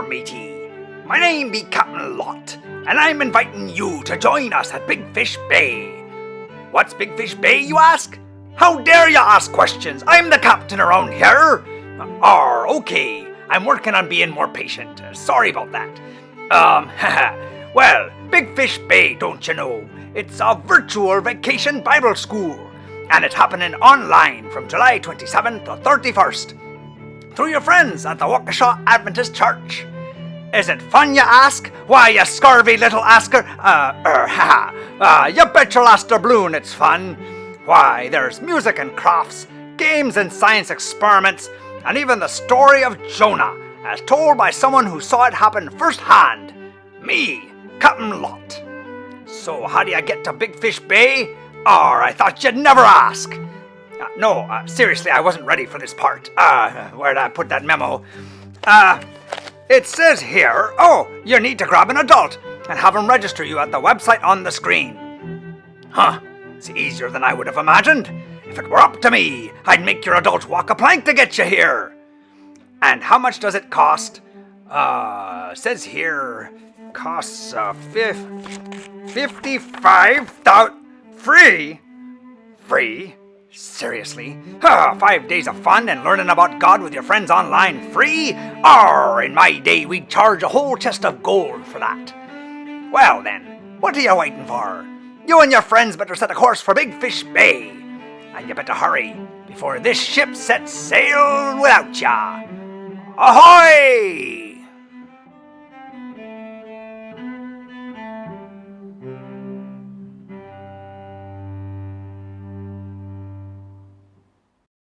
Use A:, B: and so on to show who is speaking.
A: matey. My name be Captain Lot, and I'm inviting you to join us at Big Fish Bay. What's Big Fish Bay, you ask? How dare you ask questions? I'm the captain around here. Okay. I'm working on being more patient. Sorry about that. Well, Big Fish Bay, don't you know? It's a virtual vacation Bible school, and it's happening online from July 27th to 31st through your friends at the Waukesha Adventist Church. Is it fun, you ask? Why, you scurvy little asker. You bet your last doubloon it's fun. Why, there's music and crafts, games and science experiments, and even the story of Jonah, as told by someone who saw it happen firsthand. Me, Captain Lot. So how do you get to Big Fish Bay? I thought you'd never ask. No, seriously, I wasn't ready for this part. Where'd I put that memo? It says here, you need to grab an adult and have him register you at the website on the screen. It's easier than I would have imagined. If it were up to me, I'd make your adult walk a plank to get you here. And how much does it cost? Says here, costs $55,000. Free? Free? Seriously? 5 days of fun and learning about God with your friends online free? In my day, we'd charge a whole chest of gold for that. Well then, what are you waiting for? You and your friends better set a course for Big Fish Bay. And you better hurry before this ship sets sail without ya. Ahoy!